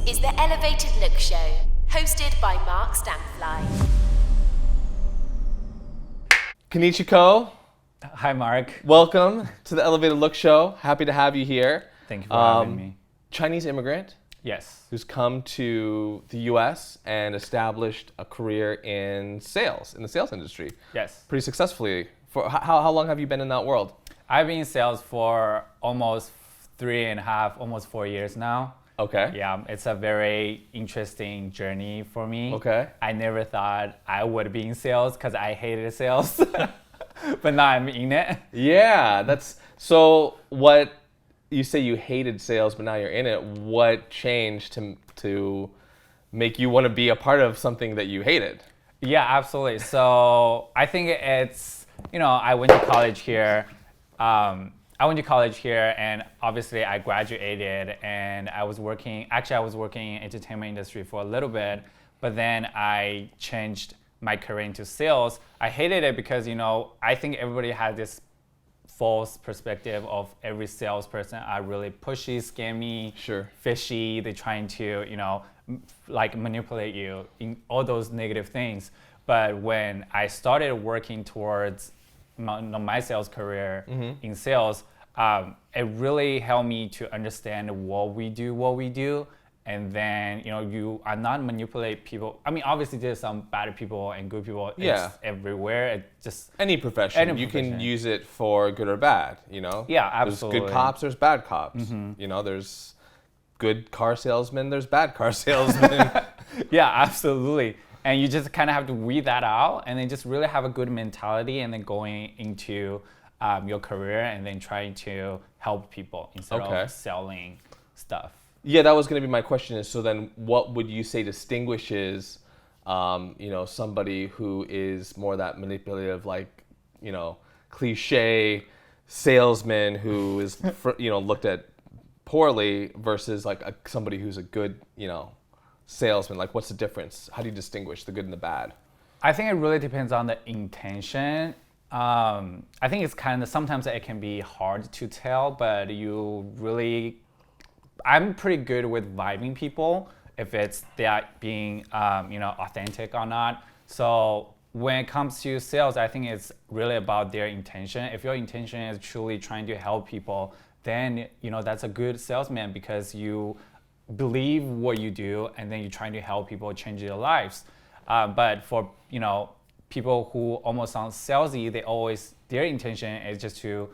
is the Elevated Look Show, hosted by Mark Stampfly. Kenichi Ko, Hi, Mark. welcome to the Elevated Look Show. Happy to have you here. Thank you for having me. Chinese immigrant Yes. who's come to the U.S. and established a career in sales, in the sales industry, Yes. pretty successfully. For how long have you been in that world? I've been in sales for almost 3.5, almost 4 years now. Okay. Yeah, it's a very interesting journey for me. Okay. I never thought I would be in sales because I hated sales, but now I'm in it. Yeah, that's so. What you say you hated sales, but now you're in it. What changed to make you want to be a part of something that you hated? Yeah, absolutely. So I think it's, I went to college here. And obviously I graduated and I was working in entertainment industry for a little bit, but then I changed my career into sales. I hated it because, I think everybody had this false perspective of every salesperson are really pushy, scammy, Sure. fishy. They're trying to, manipulate you in all those negative things. But when I started working towards my sales career in sales, it really helped me to understand what we do. And then, you are not manipulate people. I mean, obviously there's some bad people and good people. Yeah. It's everywhere. It just Any profession, you can use it for good or bad, Yeah, absolutely. There's good cops, there's bad cops. There's good car salesmen, there's bad car salesmen. Yeah, absolutely. And you just kind of have to weed that out and then just really have a good mentality and then going into your career and then trying to help people instead of selling stuff. Yeah, that was going to be my question. Is so then, what would you say distinguishes, somebody who is more that manipulative, cliche salesman who is, looked at poorly versus somebody who's a good, salesman? Like, what's the difference? How do you distinguish the good and the bad? I think it really depends on the intention. I think it's sometimes it can be hard to tell, but I'm pretty good with vibing people if it's that being, authentic or not. So when it comes to sales, I think it's really about their intention. If your intention is truly trying to help people, then, that's a good salesman because you believe what you do and then you're trying to help people change their lives. But for, people who almost sound salesy, their intention is just to,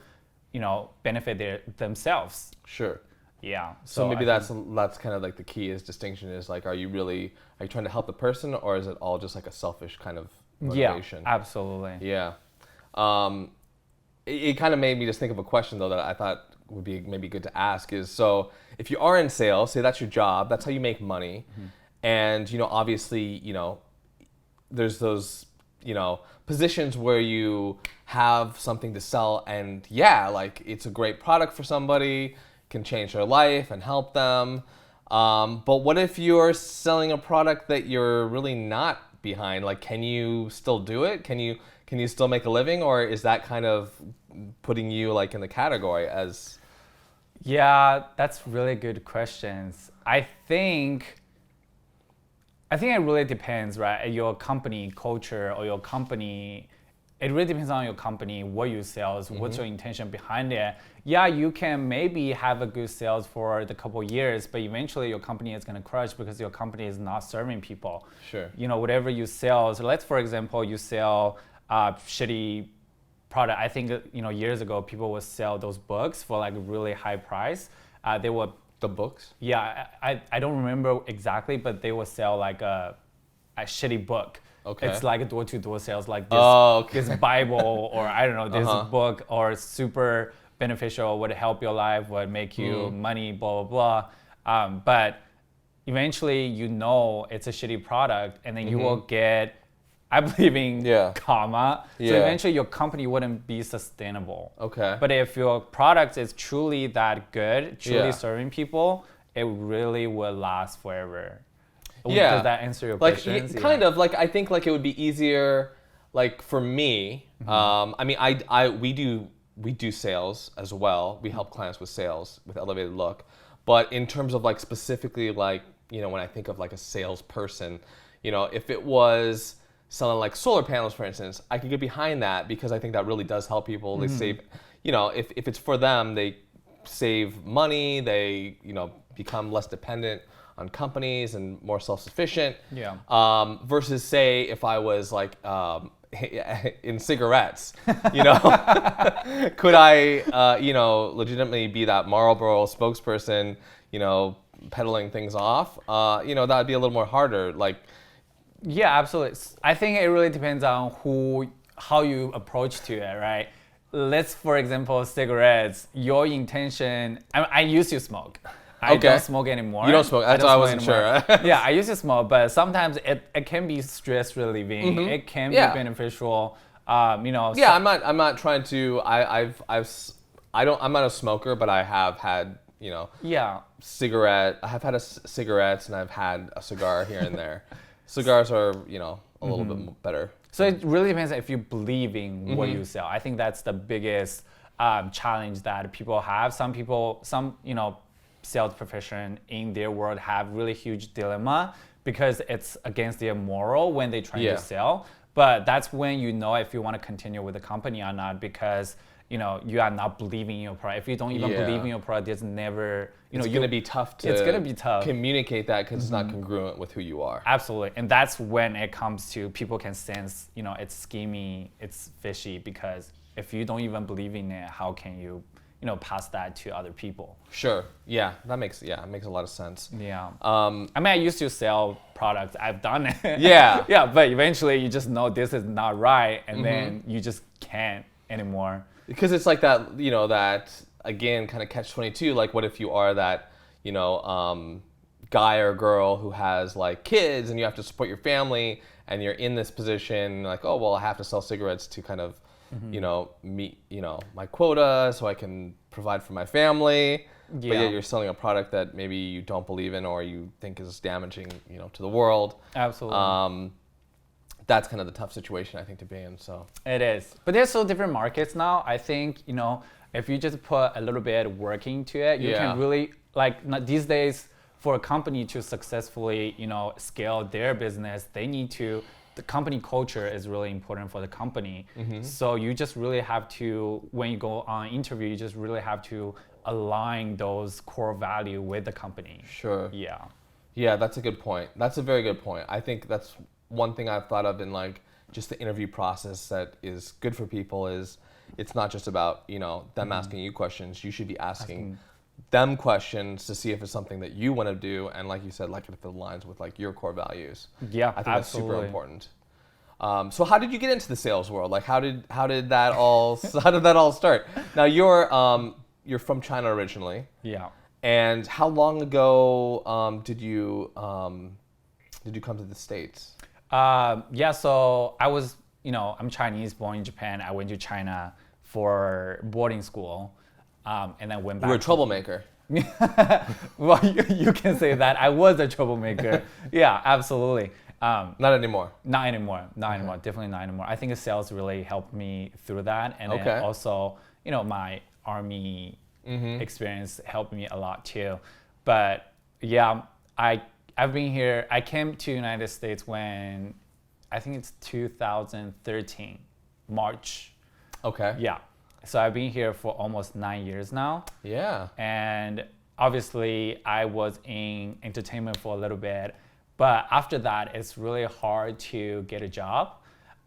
benefit themselves. Sure. Yeah. So maybe that's kind of like the key is distinction is are you trying to help the person or is it all just like a selfish kind of motivation? Yeah, absolutely. Yeah. It kind of made me just think of a question though that I thought would be maybe good to ask is, so if you are in sales, say that's your job, that's how you make money. And, obviously, there's those, positions where you have something to sell and it's a great product for somebody, can change their life and help them. But what if you're selling a product that you're really not behind? Like, can you still do it? Can you still make a living? Or is that kind of putting you in the category as... Yeah, that's really good questions. I think it really depends, right? Your company culture or your company, it really depends on your company, what you sell, what's your intention behind it. Yeah, you can maybe have a good sales for the couple years, but eventually your company is going to crash because your company is not serving people. Sure. Whatever you sell. So let's, for example, you sell shitty product. I think, years ago, people would sell those books for a really high price. They would... The books? Yeah, I don't remember exactly, but they would sell a shitty book. Okay. It's like a door-to-door sales, this Bible or I don't know, this book or super beneficial, would help your life, would make you money, blah, blah, blah. But eventually, it's a shitty product and then you will get, I believe in karma. So eventually your company wouldn't be sustainable. Okay. But if your product is truly that good, truly serving people, it really will last forever. Yeah. Does that answer your questions? Kind of. I think it would be easier, for me. I mean, we do sales as well. We help clients with sales with Elevated Look. But in terms of specifically when I think of like a salesperson, if it was selling like solar panels, for instance, I could get behind that because I think that really does help people. They save, if it's for them, they save money, they, become less dependent on companies and more self-sufficient. Yeah. Versus say if I was like in cigarettes, could I, legitimately be that Marlboro spokesperson, peddling things off? That'd be a little more harder. Like, yeah, absolutely. I think it really depends on how you approach to it, right? Let's, for example, cigarettes. Your intention. I used to smoke. I don't smoke anymore. You don't smoke. That's why I wasn't sure. Yeah, I used to smoke, but sometimes it can be stress relieving. It can be beneficial. Yeah, I'm not trying to. I'm not a smoker, but I have had cigarette. I have had cigarettes, and I've had a cigar here and there. Cigars are a little bit better. So it really depends if you believe in what you sell. I think that's the biggest challenge that people have. Some sales profession in their world have really huge dilemma because it's against their moral when they try to sell. But that's when if you want to continue with the company or not, because you are not believing in your product. If you don't even believe in your product, it's never it's going to be tough to communicate that because it's not congruent with who you are. Absolutely, and that's when it comes to people can sense it's schemy, it's fishy, because if you don't even believe in it, how can you pass that to other people? Sure. Yeah, it makes a lot of sense. Yeah. I used to sell products. I've done it. Yeah. Yeah, but eventually you just know this is not right, and then you just can't anymore. Because it's like that, that again kind of catch-22. Like, what if you are that, guy or girl who has like kids and you have to support your family, and you're in this position like, oh well, I have to sell cigarettes to kind of meet, my quota so I can provide for my family. But yet you're selling a product that maybe you don't believe in or you think is damaging, to the world. Absolutely. That's kind of the tough situation I think to be in. So it is. But there's so different markets now. I think, if you just put a little bit of work into it, you can really, these days, for a company to successfully, scale their business, the company culture is really important for the company. So you just really have to, when you go on interview, you just really have to align those core value with the company. Sure. Yeah. Yeah, that's a good point. That's a very good point. I think that's one thing I've thought of in just the interview process that is good for people is it's not just about, them asking you questions. You should be asking them questions to see if it's something that you want to do, and like you said, if it aligns with your core values. Yeah, I think that's super important. So how did you get into the sales world? How did that all start? Now you're from China originally. Yeah. And how long ago did you come to the States? So I was, I'm Chinese, born in Japan. I went to China for boarding school, and then went back. You were a troublemaker. Well, you can say that. I was a troublemaker. Yeah, absolutely. Not anymore. Not anymore. Definitely not anymore. I think sales really helped me through that, and then also, my Army experience helped me a lot too. But yeah, I've been here. I came to United States when I think it's 2013, March. Okay. Yeah. So I've been here for almost 9 years now. Yeah. And obviously I was in entertainment for a little bit, but after that, it's really hard to get a job.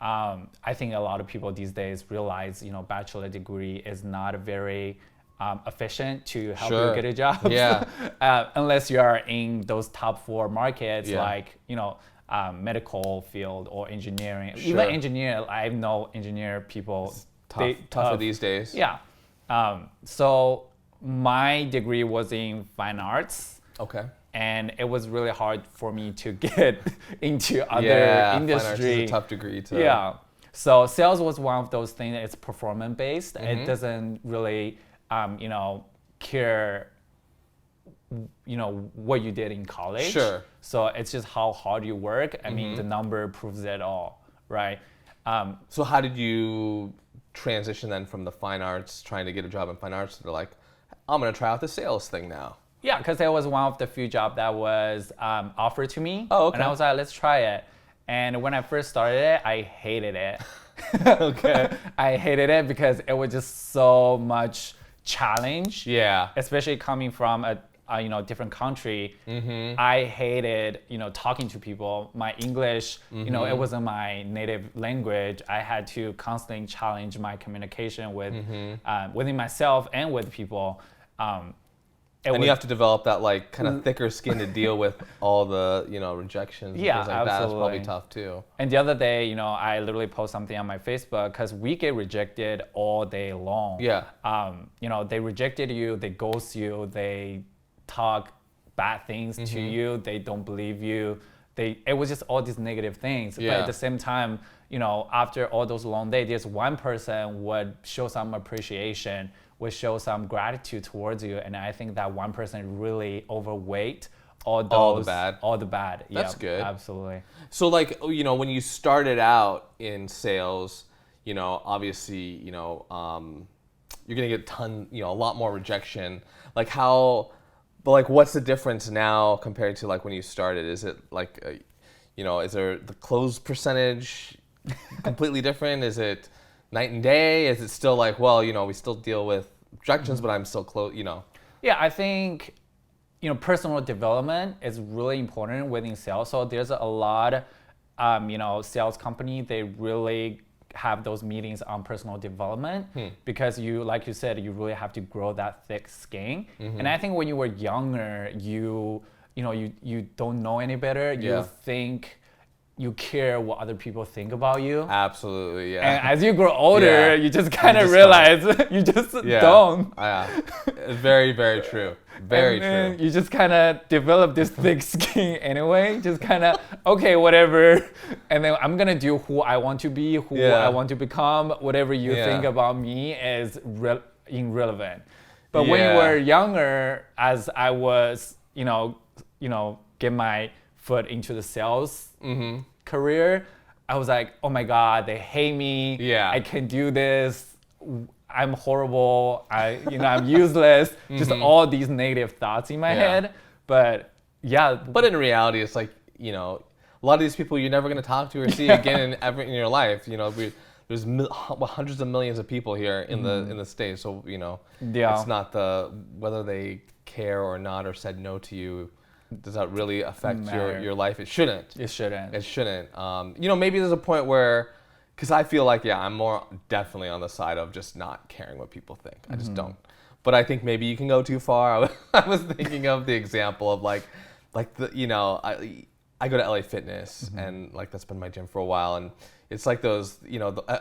I think a lot of people these days realize, bachelor degree is not very efficient to help you get a job. Yeah. Unless you are in those top 4 markets, medical field or engineering. Sure. Even engineer, I know engineer people. Tougher these days. Yeah. So my degree was in fine arts. Okay. And it was really hard for me to get into other industry. Fine arts is a tough degree to. Yeah. So sales was one of those things. It's performance based. It doesn't really, care, what you did in college. Sure. So it's just how hard you work. I mean, the number proves it all, right? So how did you transition then from the fine arts, trying to get a job in fine arts, to I'm going to try out the sales thing now? Yeah, because it was one of the few jobs that was offered to me. Oh, okay. And I was like, let's try it. And when I first started it, I hated it. Okay. I hated it because it was just so much challenge. Yeah. Especially coming from a different country. I hated talking to people. My English, it wasn't my native language. I had to constantly challenge my communication with within myself and with people. And you have to develop that like kind of thicker skin to deal with all the rejections. Yeah, and things like that. It's absolutely. probably tough too. And the other day, I literally post something on my Facebook because we get rejected all day long. Yeah. They rejected you, they ghost you, they talk bad things to you, they don't believe you. It was just all these negative things. Yeah. But at the same time, after all those long days, there's one person would show some appreciation, would show some gratitude towards you. And I think that one person really overweight all the bad. That's good. Absolutely. So like, when you started out in sales, obviously, you're going to get a lot more rejection. Like what's the difference now compared to like when you started? Is it like, is there the close percentage completely different? Is it night and day? Is it still like, well, we still deal with rejections, but I'm still close, Yeah, I think, personal development is really important within sales. So there's a lot, sales company, they really have those meetings on personal development because like you said, you really have to grow that thick skin. And I think when you were younger, you don't know any better. You think you care what other people think about you. Absolutely, yeah. And as you grow older, you just kind of realize you just don't. Yeah, very, very true. Very true. You just kind of develop this thick skin anyway. Just kind of, okay, whatever. And then I'm going to do who I want to be, who I want to become. Whatever you think about me is irrelevant. But when you were younger, as I was, get my foot into the sales career, I was like, oh my God, they hate me. Yeah. I can't do this. I'm horrible. I'm useless. Just all these negative thoughts in my head. But yeah. But in reality, it's like, a lot of these people you're never going to talk to or see again in your life. There's hundreds of millions of people here in the States. So, it's not whether they care or not or said no to you. Does that really affect your life? It shouldn't. It shouldn't. It shouldn't. Maybe there's a point where, because I feel like, I'm more definitely on the side of just not caring what people think. I just don't. But I think maybe you can go too far. I was thinking of the example of I go to LA Fitness and like that's been my gym for a while, and it's like those,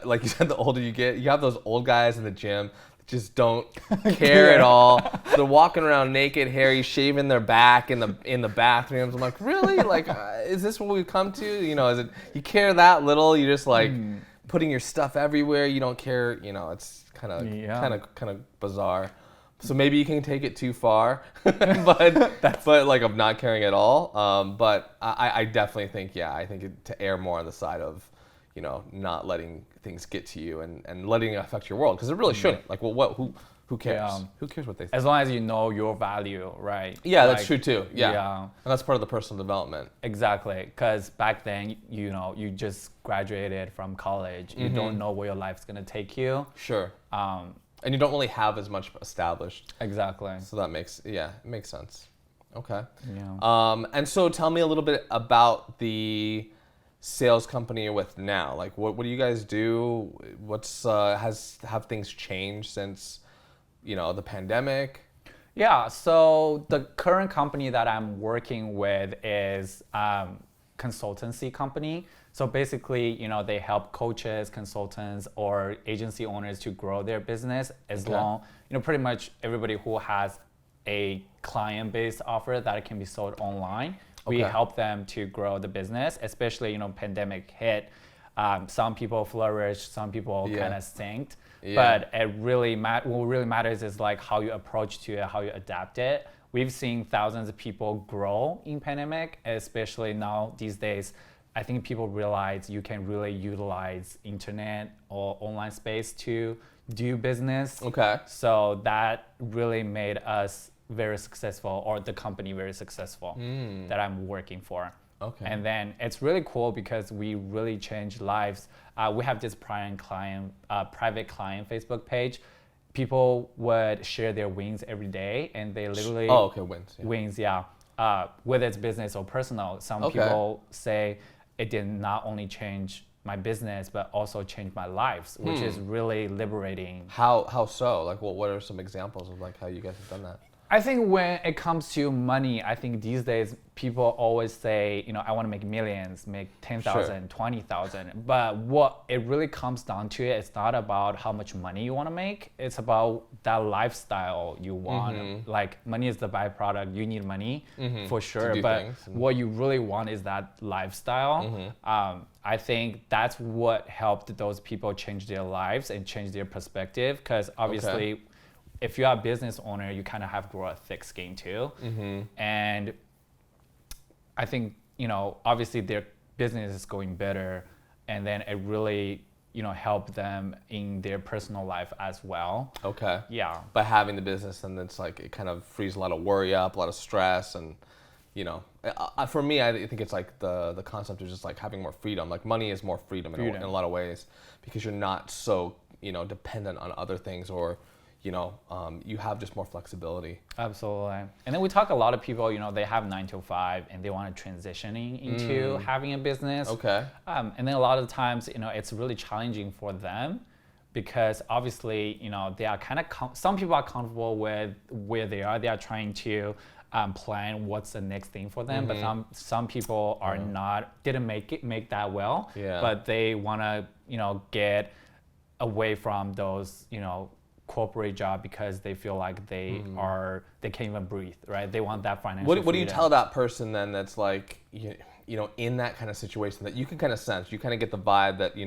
like you said, the older you get, you have those old guys in the gym just don't care at all. They're walking around naked, hairy, shaving their back in the bathrooms. I'm like, really? Like, is this what we've come to? Is it you care that little? You're just like putting your stuff everywhere. You don't care. It's kind of bizarre. So maybe you can take it too far, but like of not caring at all. But I definitely think to err more on the side of not letting things get to you and letting it affect your world, because it really shouldn't. Like, well, who cares? Yeah. Who cares what they think? As long as you know your value, right? Yeah, that's true too. Yeah. And that's part of the personal development. Exactly, because back then, you just graduated from college. You don't know where your life's gonna take you. Sure. And you don't really have as much established. Exactly. So that makes sense. Okay. Yeah. And so tell me a little bit about the sales company you're with now. Like, what do you guys do? Have things changed since the pandemic? Yeah, so the current company that I'm working with is consultancy company. So basically, they help coaches, consultants, or agency owners to grow their business as long, pretty much everybody who has a client-based offer that can be sold online. We help them to grow the business, especially, pandemic hit. Some people flourished, some people kind of sank. Yeah. But what really matters is like how you approach to it, how you adapt it. We've seen thousands of people grow in pandemic, especially now these days. I think people realize you can really utilize internet or online space to do business. Okay. So that really made us very successful or the company very successful that I'm working for. Okay. And then it's really cool because we really change lives. We have this private client Facebook page. People would share their wins every day, and they literally wins, whether it's business or personal. Some people say it did not only change my business, but also change my lives, which is really liberating. How so? Like, what are some examples of like how you guys have done that? I think when it comes to money, I think these days people always say, I want to make millions, make 10,000, 20,000. But what it really comes down to, it's not about how much money you want to make. It's about that lifestyle you want. Like, money is the byproduct. You need money for sure. But what you really want is that lifestyle. I think that's what helped those people change their lives and change their perspective. Because obviously, if you're a business owner, you kind of have to grow a thick skin too. And I think, obviously their business is going better, and then it really, helped them in their personal life as well. Okay. Yeah. By having the business, and it's like, it kind of frees a lot of worry up, a lot of stress, and, for me, I think it's like the concept of just like having more freedom. Like, money is more freedom. In a lot of ways, because you're not so, dependent on other things, or you have just more flexibility. Absolutely. And then we talk a lot of people, they have 9 to 5 and they want to transitioning into having a business. Okay. And then a lot of times, it's really challenging for them because obviously, they are kind of, some people are comfortable with where they are. They are trying to plan what's the next thing for them. But some people are didn't make that well. Yeah. But they want to, get away from those, corporate job because they feel like they can't even breathe, right? They want that financial What do you freedom. tell that person then that's like, in that kind of situation that you can kind of sense, you kind of get the vibe that,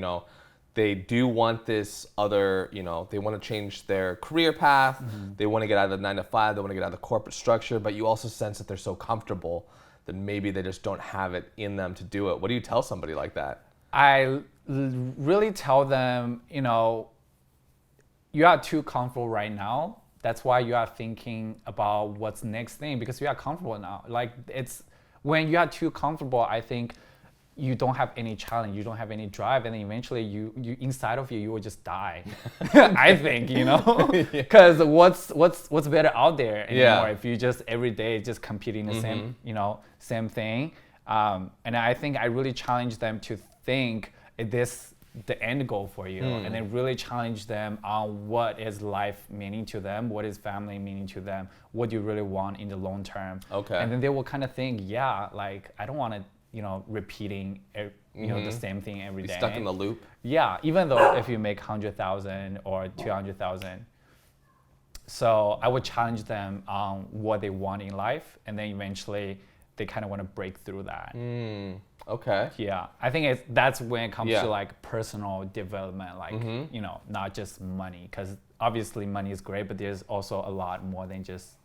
they do want this other, they want to change their career path, they want to get out of the 9 to 5, they want to get out of the corporate structure, but you also sense that they're so comfortable that maybe they just don't have it in them to do it. What do you tell somebody like that? I really tell them, you are too comfortable right now. That's why you are thinking about what's next thing, because you are comfortable now. Like, it's when you are too comfortable, I think you don't have any challenge, you don't have any drive, and then eventually you inside of you will just die. I think, because what's better out there anymore if you just every day just competing the same, same thing. And I think I really challenge them to think the end goal for you, and then really challenge them on what is life meaning to them, what is family meaning to them, what do you really want in the long term. Okay. And then they will kind of think, like, I don't want to, repeating, the same thing every day. Stuck in the loop. Yeah, even though if you make 100,000 or 200,000. So I would challenge them on what they want in life, and then eventually they kind of want to break through that. Okay. Yeah, I think that's when it comes to like personal development, like, not just money, because obviously money is great, but there's also a lot more than just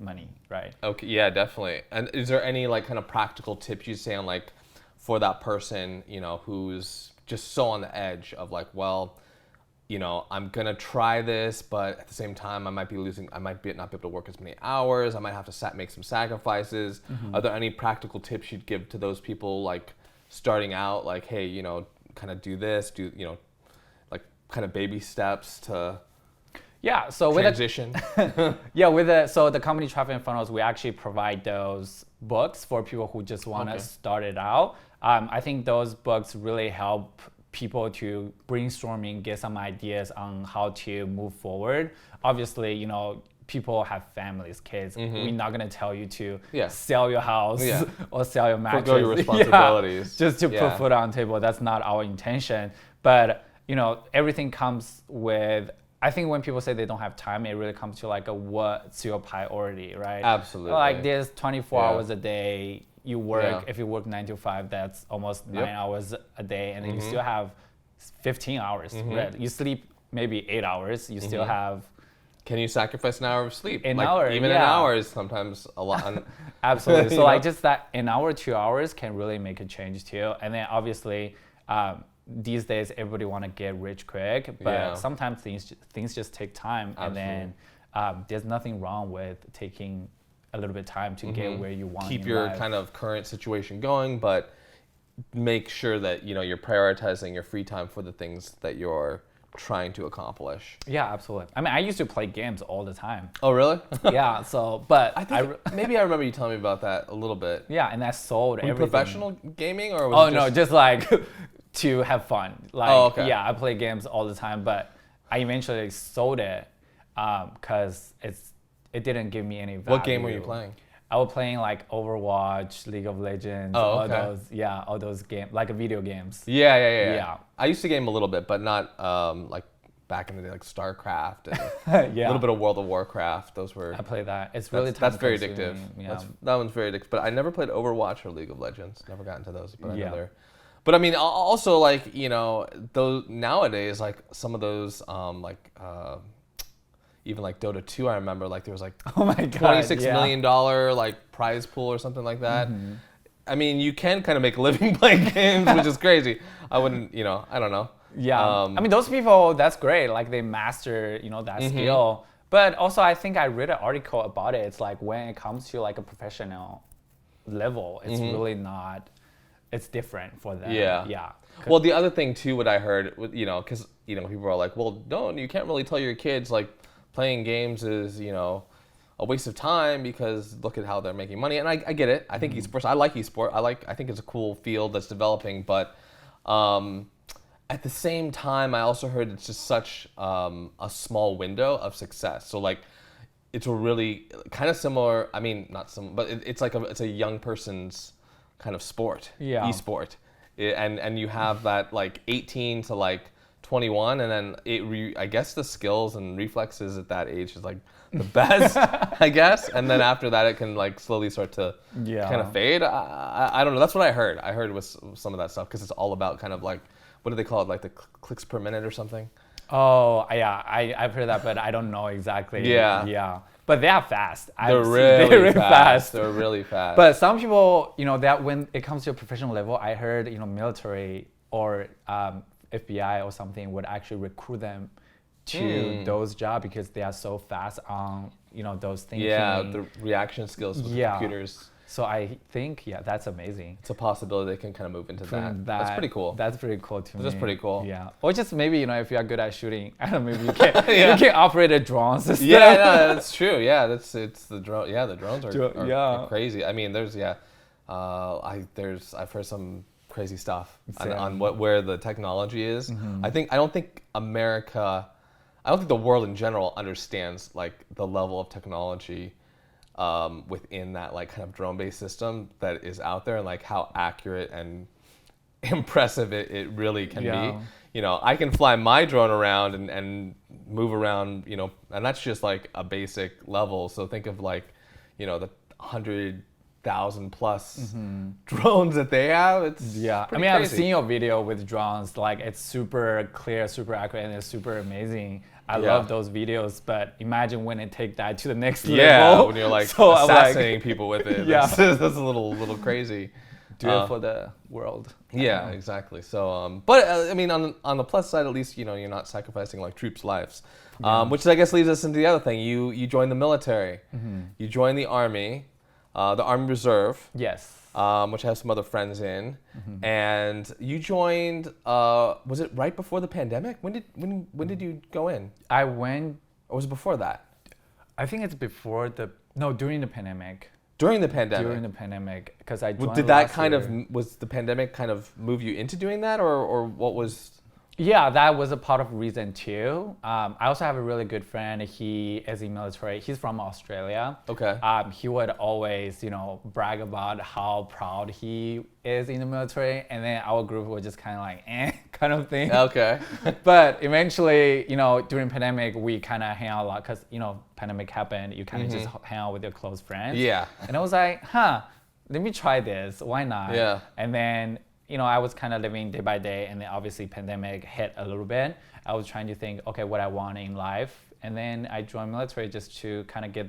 money, right? Okay, yeah, definitely. And is there any like kind of practical tips you say on like for that person, who's just so on the edge of like, well, I'm gonna try this, but at the same time, I might not be able to work as many hours. I might have to make some sacrifices. Are there any practical tips you'd give to those people, like starting out, like, hey, kind of do this, like kind of baby steps to transition? So the company Traffic and Funnels, we actually provide those books for people who just want to start it out. I think those books really help people to brainstorming, get some ideas on how to move forward. Obviously, people have families, kids. We're not gonna tell you to sell your house or sell your mattress. Forgo your responsibilities. Just to put food on the table. That's not our intention. But everything comes with. I think when people say they don't have time, it really comes to like what's your priority, right? Absolutely. Like there's 24 hours a day. You work, if you work 9 to 5, that's almost 9 hours a day, and then you still have 15 hours. Right? You sleep maybe 8 hours. You still have. Can you sacrifice an hour of sleep? An hour, even an hour is sometimes a lot. Absolutely. So like just that an hour, 2 hours can really make a change too. And then obviously these days everybody want to get rich quick, but sometimes things just take time. Absolutely. And then there's nothing wrong with taking a little bit of time to get where you want. Keep in your life. kind of current situation going, but make sure that you're prioritizing your free time for the things that you're trying to accomplish. Yeah, absolutely. I mean, I used to play games all the time. Oh, really? Yeah. So, but I think maybe I remember you telling me about that a little bit. yeah, and I sold Were you everything. professional gaming or was Oh it no, just like to have fun. Like, Oh, okay. yeah, I play games all the time, but I eventually sold it because it didn't give me any value. What game were you playing? I was playing like Overwatch, League of Legends, Oh, okay. all those games, like video games. Yeah. I used to game a little bit, but not like back in the day, like StarCraft and Yeah. a little bit of World of Warcraft. Those were. I play that. It's really That's very addictive. time-consuming, Yeah. That one's very addictive. But I never played Overwatch or League of Legends. Never got into those. But I know Yeah. they're. But I mean, also like those nowadays, like some of those even like Dota 2, I remember like there was like Oh my god. $26 million like prize pool or something like that. I mean, you can kind of make a living playing games, which is crazy. I wouldn't, I don't know. Yeah. I mean, those people, that's great. Like they master, that skill. But also, I think I read an article about it. It's like when it comes to like a professional level, it's really not. It's different for them. Yeah. Yeah. Well, the other thing too, what I heard, because people are like, well, you can't really tell your kids like playing games is a waste of time because look at how they're making money. And I get it. I think esports. I like esport. I think it's a cool field that's developing, but. At the same time, I also heard it's just such a small window of success. So like, it's a really kind of similar. I mean, not some, but it's like it's a young person's kind of sport, esport, and you have that like 18 to like 21, and then I guess the skills and reflexes at that age is like the best, I guess, and then after that it can like slowly start to kind of fade. I don't know. That's what I heard. I heard with some of that stuff because it's all about kind of like. What do they call it? Like the clicks per minute or something? Oh, yeah. I've heard that, but I don't know exactly. Yeah. Yeah. But they are fast. They're really fast. They're really fast. But some people, that when it comes to a professional level, I heard, military or FBI or something would actually recruit them to those jobs because they are so fast on, those things. Yeah, the reaction skills with computers. So I think, that's amazing. It's a possibility they can kind of move into that. That's pretty cool. That's pretty cool to me. That's pretty cool. Yeah. Or just maybe, if you are good at shooting, I don't know, maybe you can you can operate a drone system. Yeah, no, that's true. Yeah, it's the drone. Yeah, the drones are crazy. I mean, I've heard some crazy stuff on where the technology is. I don't think the world in general understands like the level of technology within that like kind of drone-based system that is out there and like how accurate and impressive it really can be. I can fly my drone around and move around, and that's just like a basic level. So think of like, the 100,000 plus drones that they have. It's I mean, I've seen your video with drones. Like it's super clear, super accurate, and it's super amazing. I love those videos, but imagine when it take that to the next level. Yeah, when you're like assassinating people with it. That's a little crazy. Do it for the world. Yeah, exactly. So, but I mean, on the plus side, at least you're not sacrificing like troops' lives, which I guess leads us into the other thing. You joined the military. You joined the Army, the Army Reserve. Yes. Which I have some other friends in, and you joined. Was it right before the pandemic? When did you go in? I went. Or was it before that? I think it's during the pandemic. During the pandemic. During the pandemic, because I joined. Did that was the pandemic kind of move you into doing that, or what was? Yeah, that was a part of reason too. I also have a really good friend. He is in military. He's from Australia. Okay. He would always, brag about how proud he is in the military, and then our group was just kind of like, kind of thing. Okay. But eventually, during pandemic, we kind of hang out a lot because, pandemic happened. You kind of just hang out with your close friends. Yeah. And I was like, let me try this. Why not? Yeah. And then. I was kind of living day by day, and then obviously pandemic hit a little bit. I was trying to think, okay, what I want in life, and then I joined military just to kind of get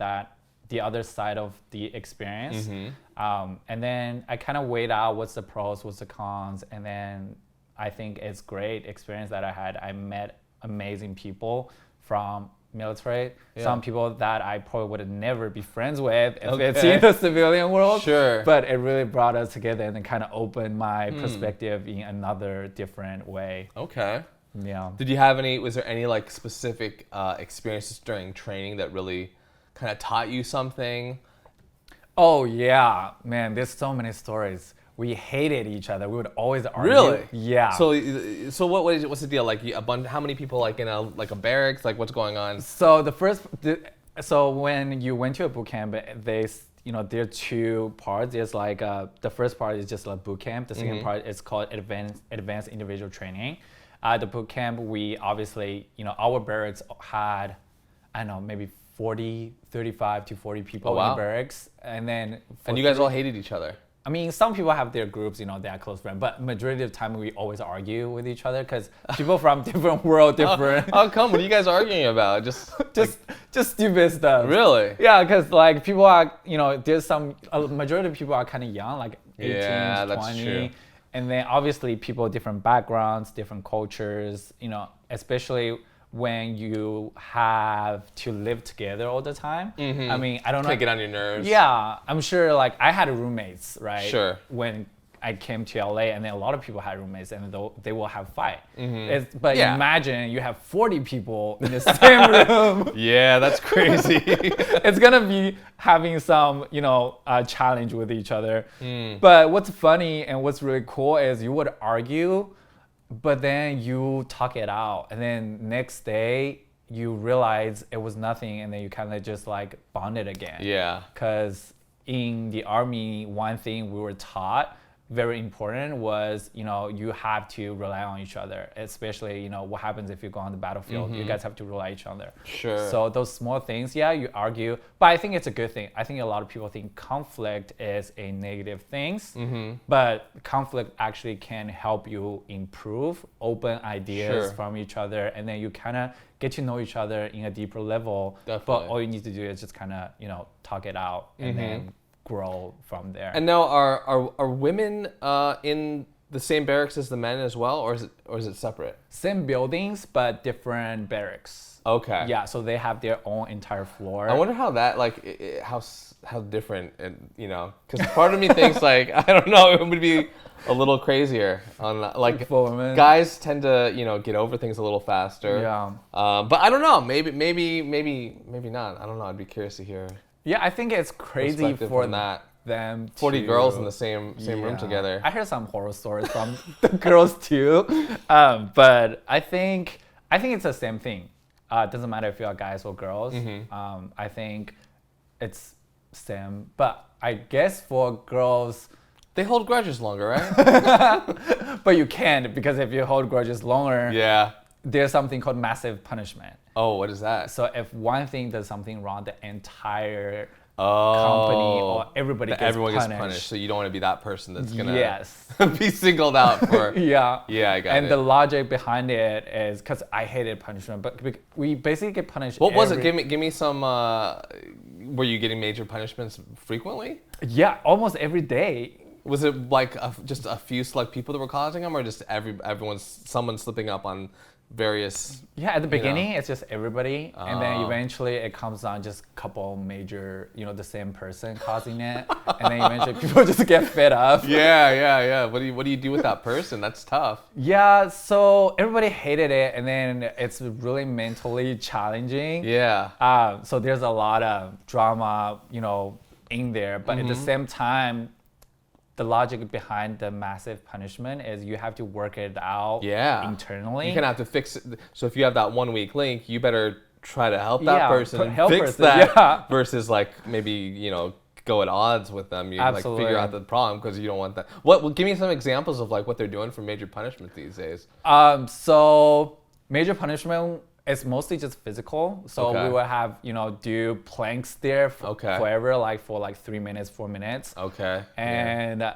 the other side of the experience. And then I kind of weighed out what's the pros, what's the cons, and then I think it's great experience that I had. I met amazing people from military. Yeah. Some people that I probably would never be friends with if it's Okay. in the civilian world. Sure. But it really brought us together and then kind of opened my perspective in another different way. Okay. Yeah. Was there any like specific experiences during training that really kind of taught you something? Oh yeah, man, there's so many stories. We hated each other. We would always argue. Really? Yeah. So what's the deal? Like how many people like in a barracks? Like what's going on? So so when you went to a boot camp, there are two parts. There's like the first part is just like boot camp. The second part is called advanced individual training. The boot camp, we obviously, our barracks had, I don't know, maybe 35 to 40 people in the barracks, and then You guys all hated each other. I mean, some people have their groups, they are close friends, but majority of the time we always argue with each other because people from different world, different. How come? What are you guys arguing about? Just stupid stuff. Really? Yeah, because like people are, there's a majority of people are kind of young, like 18, Yeah, 20. that's true. And then obviously people, different backgrounds, different cultures, especially when you have to live together all the time. I mean, I don't know. Can't get on your nerves. Yeah, I'm sure like I had roommates, right? Sure. When I came to LA, and then a lot of people had roommates, and they will have fight. But Yeah. imagine you have 40 people in the same room. Yeah, that's crazy. It's gonna be having some, challenge with each other. But what's funny and what's really cool is you would argue, but then you talk it out, and then next day you realize it was nothing, and then you kind of just like bonded again. Yeah. Because in the Army, one thing we were taught very important was, you have to rely on each other, especially, what happens if you go on the battlefield. You guys have to rely on each other. Sure. So those small things, yeah, you argue, but I think it's a good thing. I think a lot of people think conflict is a negative thing, but conflict actually can help you improve, open ideas Sure. from each other, and then you kind of get to know each other in a deeper level. Definitely. But all you need to do is just kind of, talk it out and then grow from there. And now, are women in the same barracks as the men as well, or is it separate? Same buildings, but different barracks. Okay. Yeah, so they have their own entire floor. I wonder how that how different because part of me thinks like I don't know, it would be a little crazier on like For women. guys tend to get over things a little faster. Yeah. But I don't know, maybe not. I don't know. I'd be curious to hear. Yeah, I think it's crazy Perspective for on that. them. 40 to- girls in the same room Yeah. together. I heard some horror stories from the girls too, but I think it's the same thing. It doesn't matter if you're guys or girls. I think it's same, but I guess for girls, They hold grudges longer, right? but you can't, because if you hold grudges longer, Yeah. there's something called massive punishment. Oh, what is that? So if one thing does something wrong, the entire Oh. company or everybody That gets everyone punished. gets punished. So you don't want to be that person that's gonna Yes. be singled out for. Yeah. Yeah, I got and it. the logic behind it is because I hated punishment, but we basically get punished. What was it? Give me some. Were you getting major punishments frequently? Yeah, almost every day. Was it like just a few select people that were causing them, or just someone slipping up on various? Yeah, at the beginning it's just everybody, and then Oh. eventually it comes down just a couple major, the same person causing it, and then eventually people just get fed up. Yeah. What do you do with that person? That's tough. Yeah, so everybody hated it, and then it's really mentally challenging. Yeah. So there's a lot of drama, in there, but at the same time, the logic behind the massive punishment is you have to work it out internally. You kind of have to fix it. So if you have that 1 weak link, you better try to help that Yeah, person help fix person, that yeah. versus like maybe go at odds with them. You Absolutely. like figure out the problem because you don't want that. Well, give me some examples of like what they're doing for major punishment these days. So major punishment is mostly just physical. So Okay. we will have, do planks there Okay. forever, like for like 3 minutes, 4 minutes. Okay. And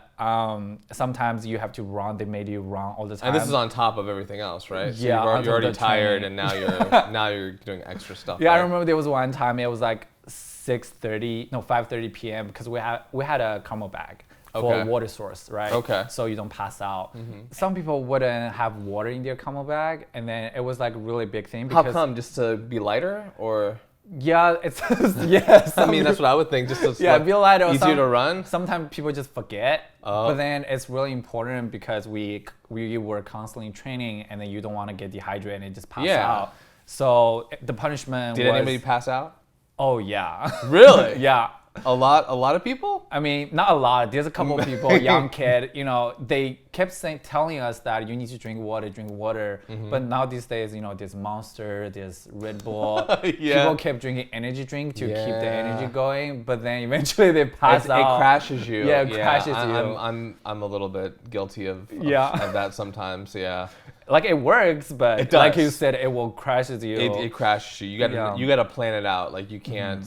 sometimes you have to run. They made you run all the time. And this is on top of everything else, right? So Yeah, on top you're already of the tired, training. and now you're doing extra stuff. Yeah, I right? remember there was one time it was like 5:30 p.m. because we had a camo bag. for Okay. water source, right? Okay. So you don't pass out. Some people wouldn't have water in their camel bag, and then it was like a really big thing How because come? Just to be lighter, or? yeah, it's yes. I mean, that's what I would think. Just to, yeah, like, be lighter. easier to run. Sometimes people just forget, Oh. but then it's really important because we were constantly training, and then you don't want to get dehydrated and just pass Yeah. out. So the punishment Did was. anybody pass out? Oh yeah. Really? yeah. A lot of people? I mean, not a lot. There's a couple of people, young kid, you know, they kept telling us that you need to drink water. But now these days, you know, there's Monster, there's Red Bull. Yeah. People kept drinking energy drink to keep the Yeah. energy going, but then eventually they pass It out. crashes you. Yeah, it crashes you. I'm a little bit guilty of Yeah. that sometimes. Yeah. Like it works, but It like does. you said, it will crashes you. It crashes you. Yeah. You gotta plan it out. Like you can't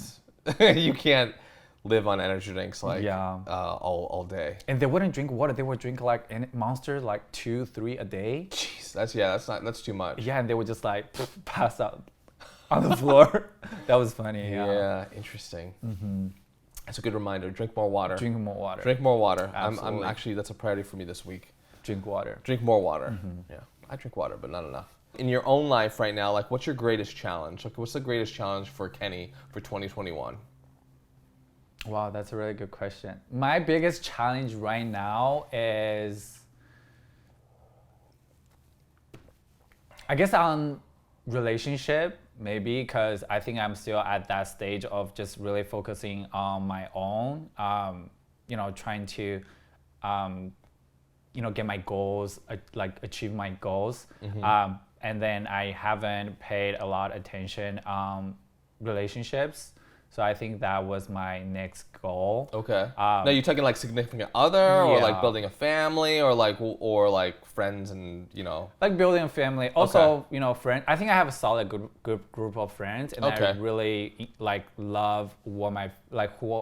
you can't live on energy drinks like Yeah. all day. And they wouldn't drink water. They would drink like Monster like 2-3 a day. Jeez, that's too much. Yeah, and they would just like pass out on the floor. That was funny. Yeah, interesting. That's a good reminder. Drink more water. Drink more water. Drink more water. I'm Absolutely. actually, that's a priority for me this week. Drink water. Drink more water. Yeah, I drink water, but not enough. In your own life right now, like, what's your greatest challenge? Like, what's the greatest challenge for Kenny for 2021? Wow, that's a really good question. My biggest challenge right now is, I guess, on relationship, maybe, because I think I'm still at that stage of just really focusing on my own, you know, trying to, you know, get my goals, like achieve my goals. And then I haven't paid a lot of attention on relationships. So I think that was my next goal. Okay. Now you talking like significant other, or like Yeah. building a family, or like friends and Like building a family. Also, Okay. you know, friend. I think I have a solid good group of friends, and I Okay. really like love who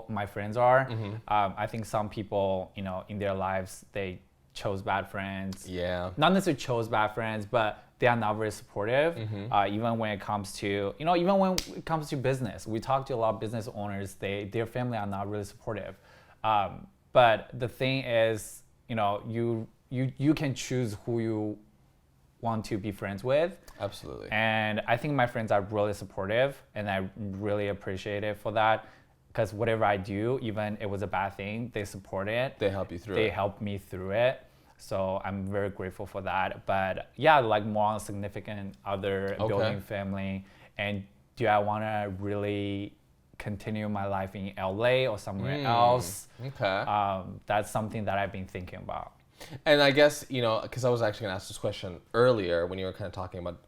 my friends are. I think some people, you know, in their lives they chose bad friends. Yeah. Not necessarily chose bad friends, but they are not very supportive. Even when it comes to, you know, even when it comes to business, we talk to a lot of business owners. Their family are not really supportive. But the thing is, you know, you can choose who you want to be friends with. Absolutely. And I think my friends are really supportive, and I really appreciate it for that. Because whatever I do, even if it was a bad thing, they support it. They help you through They it. help me through it. So I'm very grateful for that. But yeah, like more on significant other, Okay. building family. And do I want to really continue my life in LA or somewhere else? Okay. That's something that I've been thinking about. And I guess, because I was actually going to ask this question earlier when you were kind of talking about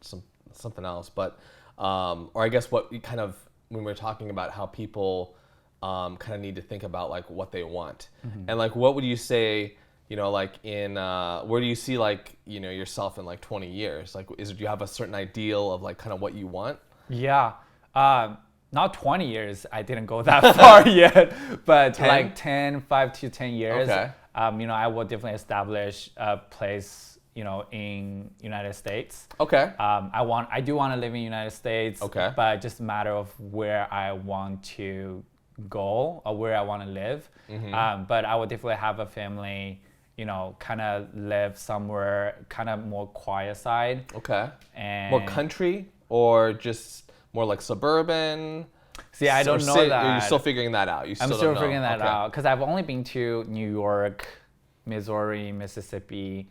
something else, but, or I guess what we kind of, when we were talking about how people kind of need to think about like what they want. And like, what would you say, like in, where do you see like, yourself in like 20 years? Like, do you have a certain ideal of like kind of what you want? Yeah. Not 20 years, I didn't go that far yet, but 10? like 5 to 10 years. Okay. I will definitely establish a place, in United States. Okay. I do want to live in United States. Okay. But just a matter of where I want to go or where I want to live. But I would definitely have a family, kind of live somewhere kind of more quiet side. Okay. And More country or just more like suburban? See, I don't know that. You're still figuring that out. I'm don't still know. figuring that Okay. out because I've only been to New York, Missouri, Mississippi.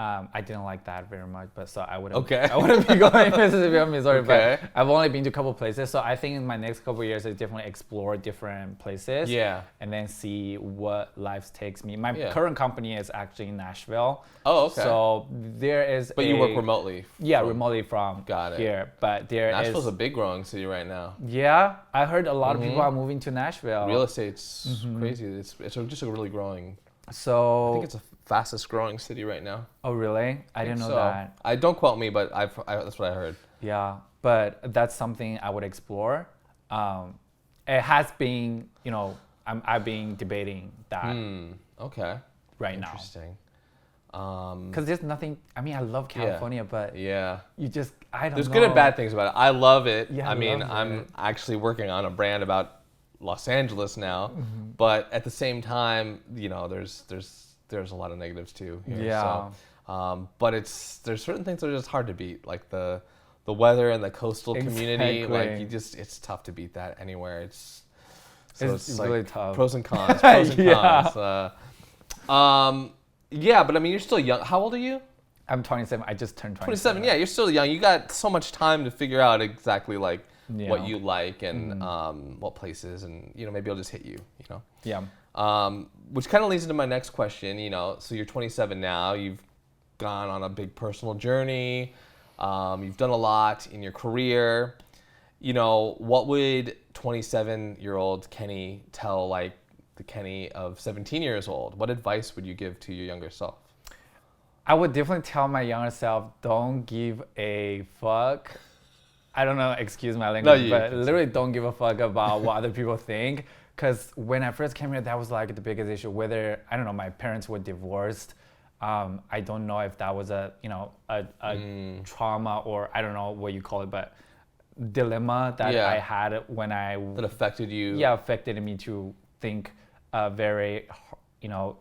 I didn't like that very much, but so I wouldn't. Okay. I wouldn't be going to Mississippi or Missouri, Okay. but I've only been to a couple places. So I think in my next couple of years, I definitely explore different places. Yeah. And then see what life takes me. My Yeah. current company is actually in Nashville. Oh, okay. So there is. But you work remotely. Yeah, remotely from Got it. here, but there is. Nashville's a big growing city right now. Yeah, I heard a lot of people are moving to Nashville. Real estate's crazy. It's just a really growing. So I think it's the fastest growing city right now. Oh, really? I didn't know So, that. I don't quote me, but that's what I heard. Yeah, but that's something I would explore. It has been, I've been debating that Okay. right now. Interesting. Because there's nothing. I mean, I love California, but Yeah. you just I don't There's know. good and bad things about it. I love it. Yeah, I mean, love I'm it. actually working on a brand about Los Angeles now, but at the same time, you know, there's a lot of negatives too here. Yeah. So, but there's certain things that are just hard to beat, like the weather and the coastal community. Exactly. Like it's tough to beat that anywhere. It's really like tough. Pros and cons. Pros and Yeah. cons. Yeah, but I mean, you're still young. How old are you? I'm 27. I just turned 27. Yeah, you're still young. You got so much time to figure out exactly like what you like and what places, and you know, maybe I'll just hit you. You know. Yeah. Which kind of leads into my next question. You know, so you're 27 now. You've gone on a big personal journey. You've done a lot in your career. You know, what would 27-year-old Kenny tell like the Kenny of 17 years old? What advice would you give to your younger self? I would definitely tell my younger self, don't give a fuck. I don't know, excuse my language, but literally don't give a fuck about what other people think. Because when I first came here, that was like the biggest issue. Whether, I don't know, my parents were divorced. I don't know if that was a trauma or I don't know what you call it, but dilemma that I had when that affected you. Yeah, affected me to think very, you know,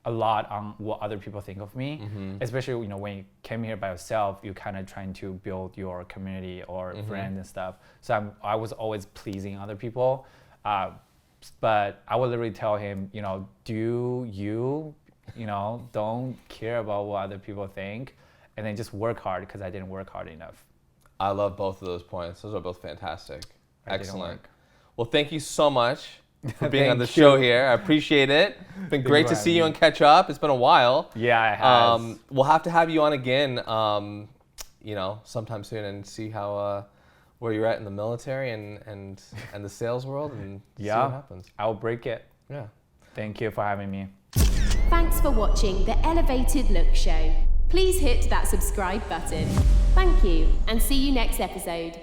a lot on what other people think of me. Especially, you know, when you came here by yourself, you're kind of trying to build your community or friends and stuff. So I was always pleasing other people. But I would literally tell him, you know, do you know, don't care about what other people think, and then just work hard, because I didn't work hard enough. I love both of those points. Those are both fantastic. Excellent. Well, thank you so much for being on the show here. I appreciate it. It's been great to see you and catch up. It's been a while. Yeah, it has. We'll have to have you on again, you know, sometime soon and see how where you're at in the military and the sales world and see what happens. I'll break it. Yeah. Thank you for having me. Thanks for watching the Elevated Look Show. Please hit that subscribe button. Thank you, and see you next episode.